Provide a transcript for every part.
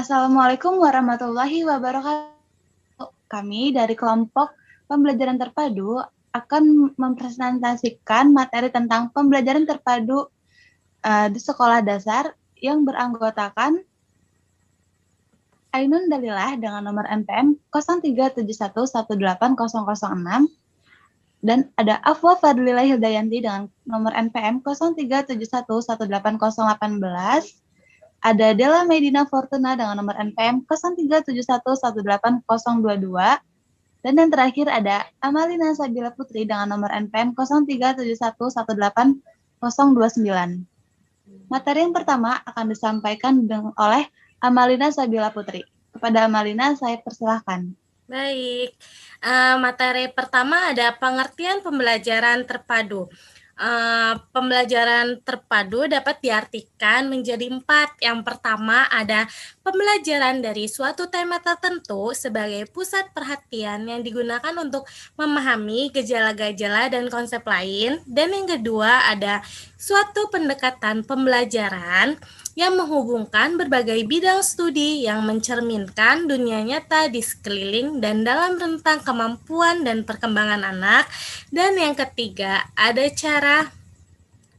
Assalamualaikum warahmatullahi wabarakatuh. Kami dari kelompok pembelajaran terpadu akan mempresentasikan materi tentang pembelajaran terpadu di sekolah dasar yang beranggotakan Ainun Dalilah dengan nomor NPM 0371180006 dan ada Afwa Fadlila Hildayanti dengan nomor NPM 0371180818. Ada Della Medina Fortuna dengan nomor NPM 0371180022. Dan yang terakhir ada Amalina Sabila Putri dengan nomor NPM 0371180029. Materi yang pertama akan disampaikan oleh Amalina Sabila Putri. Kepada Amalina, saya persilahkan. Baik, materi pertama ada pengertian pembelajaran terpadu. Pembelajaran terpadu dapat diartikan menjadi 4. Yang pertama ada pembelajaran dari suatu tema tertentu sebagai pusat perhatian yang digunakan untuk memahami gejala-gejala dan konsep lain. Dan yang kedua ada suatu pendekatan pembelajaran yang menghubungkan berbagai bidang studi yang mencerminkan dunia nyata di sekeliling dan dalam rentang kemampuan dan perkembangan anak. Dan yang ketiga, ada cara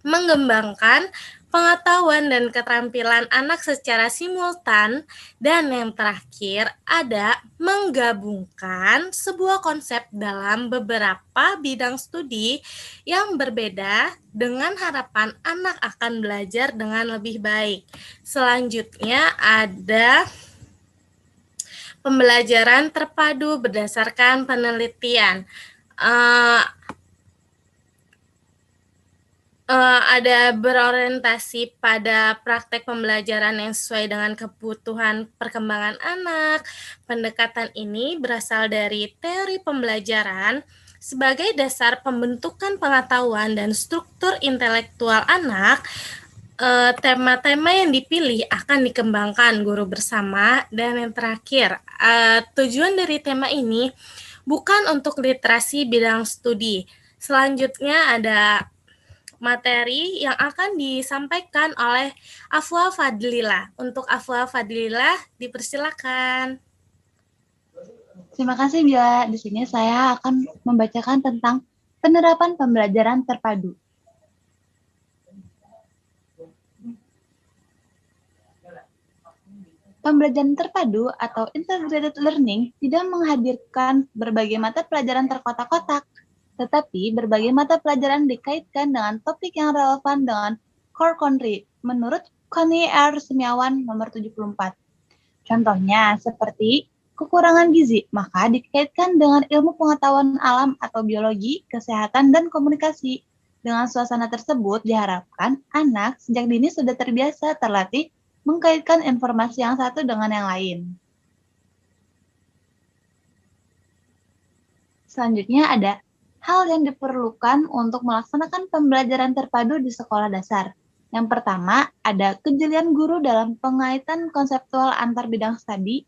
mengembangkan pengetahuan dan keterampilan anak secara simultan. Dan yang terakhir ada menggabungkan sebuah konsep dalam beberapa bidang studi yang berbeda dengan harapan anak akan belajar dengan lebih baik. Selanjutnya ada pembelajaran terpadu berdasarkan penelitian. Ada berorientasi pada praktek pembelajaran yang sesuai dengan kebutuhan perkembangan anak. Pendekatan ini berasal dari teori pembelajaran sebagai dasar pembentukan pengetahuan dan struktur intelektual anak. Tema-tema yang dipilih akan dikembangkan guru bersama. Dan yang terakhir, tujuan dari tema ini bukan untuk literasi bidang studi. Selanjutnya ada materi yang akan disampaikan oleh Afwa Fadlila. Untuk Afwa Fadlila, dipersilakan. Terima kasih, Bila. Di sini saya akan membacakan tentang penerapan pembelajaran terpadu. Pembelajaran terpadu atau integrated learning tidak menghadirkan berbagai mata pelajaran terkotak-kotak, tetapi berbagai mata pelajaran dikaitkan dengan topik yang relevan dengan core country, menurut Connie R. Semiawan nomor 74. Contohnya seperti kekurangan gizi, maka dikaitkan dengan ilmu pengetahuan alam atau biologi, kesehatan, dan komunikasi. Dengan suasana tersebut, diharapkan anak sejak dini sudah terbiasa terlatih mengkaitkan informasi yang satu dengan yang lain. Selanjutnya ada hal yang diperlukan untuk melaksanakan pembelajaran terpadu di sekolah dasar. Yang pertama, ada kejelian guru dalam pengaitan konseptual antar bidang studi.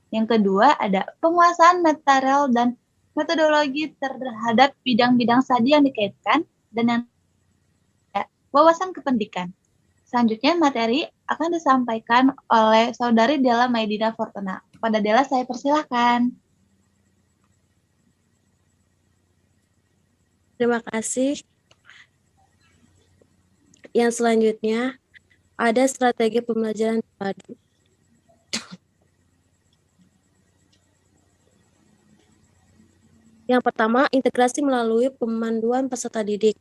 Yang kedua, ada penguasaan material dan metodologi terhadap bidang-bidang studi yang dikaitkan. Dan yang ketiga, wawasan kependidikan. Selanjutnya, materi akan disampaikan oleh Saudari Della Medina Fortuna. Pada Della, saya persilahkan. Terima kasih. Yang selanjutnya, ada strategi pembelajaran terpadu. Yang pertama, integrasi melalui pemanduan peserta didik.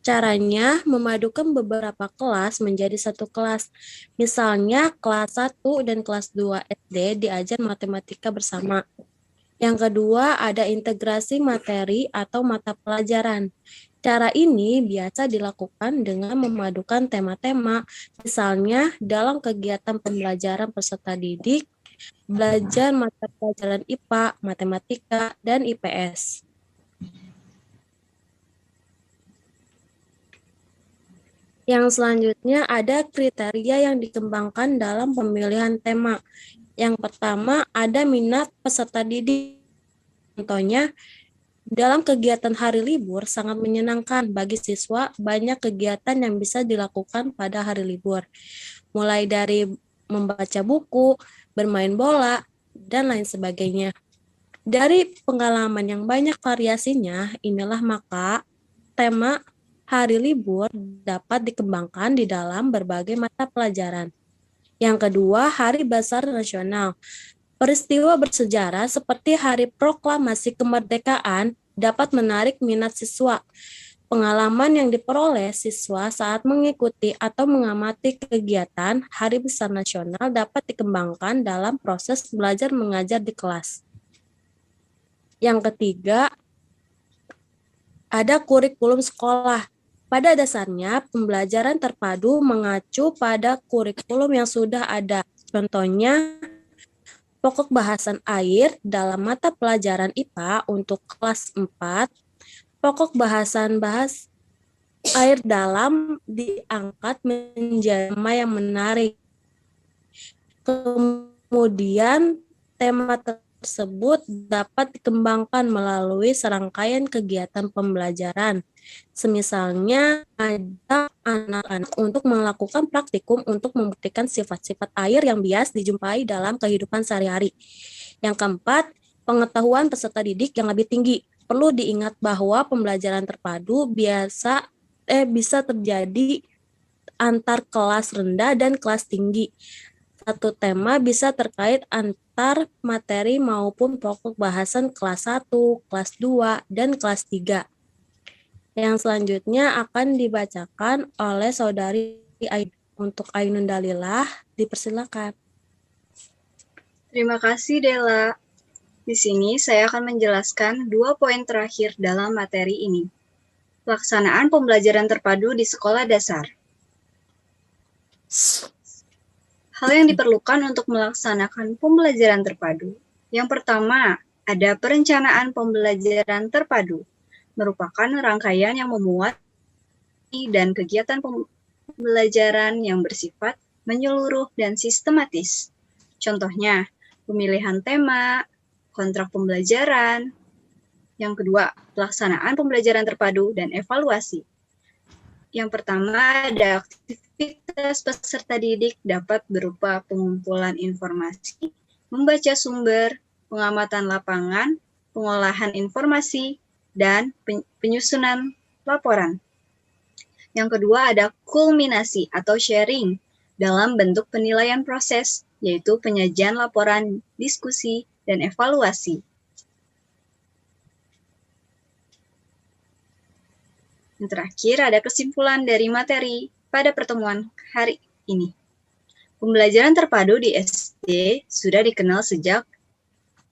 Caranya memadukan beberapa kelas menjadi satu kelas. Misalnya kelas 1 dan kelas 2 SD diajar matematika bersama. Yang kedua, ada integrasi materi atau mata pelajaran. Cara ini biasa dilakukan dengan memadukan tema-tema, misalnya dalam kegiatan pembelajaran peserta didik, belajar mata pelajaran IPA, matematika, dan IPS. Yang selanjutnya ada kriteria yang dikembangkan dalam pemilihan tema. Yang pertama, ada minat peserta didik. Contohnya, dalam kegiatan hari libur sangat menyenangkan bagi siswa, banyak kegiatan yang bisa dilakukan pada hari libur. Mulai dari membaca buku, bermain bola, dan lain sebagainya. Dari pengalaman yang banyak variasinya, inilah maka tema hari libur dapat dikembangkan di dalam berbagai mata pelajaran. Yang kedua, Hari Besar Nasional. Peristiwa bersejarah seperti Hari Proklamasi Kemerdekaan dapat menarik minat siswa. Pengalaman yang diperoleh siswa saat mengikuti atau mengamati kegiatan Hari Besar Nasional dapat dikembangkan dalam proses belajar mengajar di kelas. Yang ketiga, ada kurikulum sekolah. Pada dasarnya, pembelajaran terpadu mengacu pada kurikulum yang sudah ada. Contohnya, pokok bahasan air dalam mata pelajaran IPA untuk kelas 4, pokok bahasan air dalam diangkat menjadi tema yang menarik. Kemudian tema tersebut dapat dikembangkan melalui serangkaian kegiatan pembelajaran. Semisalnya ada anak-anak untuk melakukan praktikum untuk membuktikan sifat-sifat air yang biasa dijumpai dalam kehidupan sehari-hari. Yang keempat, pengetahuan peserta didik yang lebih tinggi. Perlu diingat bahwa pembelajaran terpadu bisa terjadi antar kelas rendah dan kelas tinggi. Satu tema bisa terkait antar materi maupun pokok bahasan kelas 1, kelas 2, dan kelas 3. Yang selanjutnya akan dibacakan oleh saudari untuk Ainun Dalilah, dipersilakan. Terima kasih, Dela. Di sini saya akan menjelaskan 2 poin terakhir dalam materi ini. Pelaksanaan pembelajaran terpadu di sekolah dasar. Hal yang diperlukan untuk melaksanakan pembelajaran terpadu. Yang pertama, ada perencanaan pembelajaran terpadu, merupakan rangkaian yang memuat dan kegiatan pembelajaran yang bersifat menyeluruh dan sistematis. Contohnya, pemilihan tema, kontrak pembelajaran. Yang kedua, pelaksanaan pembelajaran terpadu dan evaluasi. Yang pertama, ada aktivitas peserta didik dapat berupa pengumpulan informasi, membaca sumber, pengamatan lapangan, pengolahan informasi, dan penyusunan laporan. Yang kedua, ada kulminasi atau sharing dalam bentuk penilaian proses, yaitu penyajian laporan, diskusi, dan evaluasi. Yang terakhir, ada kesimpulan dari materi pada pertemuan hari ini. Pembelajaran terpadu di SD sudah dikenal sejak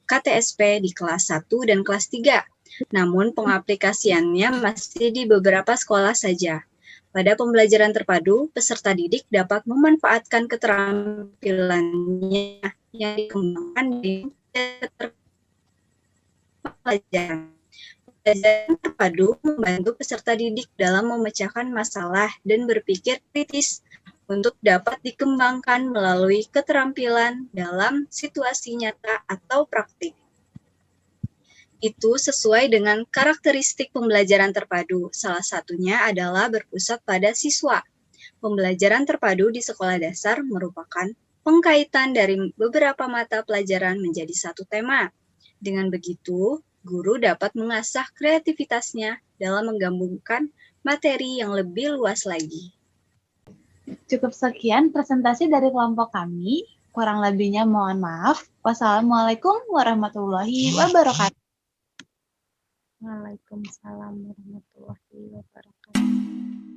KTSP di kelas 1 dan kelas 3, namun pengaplikasiannya masih di beberapa sekolah saja. Pada pembelajaran terpadu, peserta didik dapat memanfaatkan keterampilannya yang dikembangkan di pelajaran. Pembelajaran terpadu membantu peserta didik dalam memecahkan masalah dan berpikir kritis untuk dapat dikembangkan melalui keterampilan dalam situasi nyata atau praktik. Itu sesuai dengan karakteristik pembelajaran terpadu. Salah satunya adalah berpusat pada siswa. Pembelajaran terpadu di sekolah dasar merupakan pengkaitan dari beberapa mata pelajaran menjadi satu tema. Dengan begitu, guru dapat mengasah kreativitasnya dalam menggabungkan materi yang lebih luas lagi. Cukup sekian presentasi dari kelompok kami. Kurang lebihnya mohon maaf. Wassalamualaikum warahmatullahi wabarakatuh. Waalaikumsalam warahmatullahi wabarakatuh.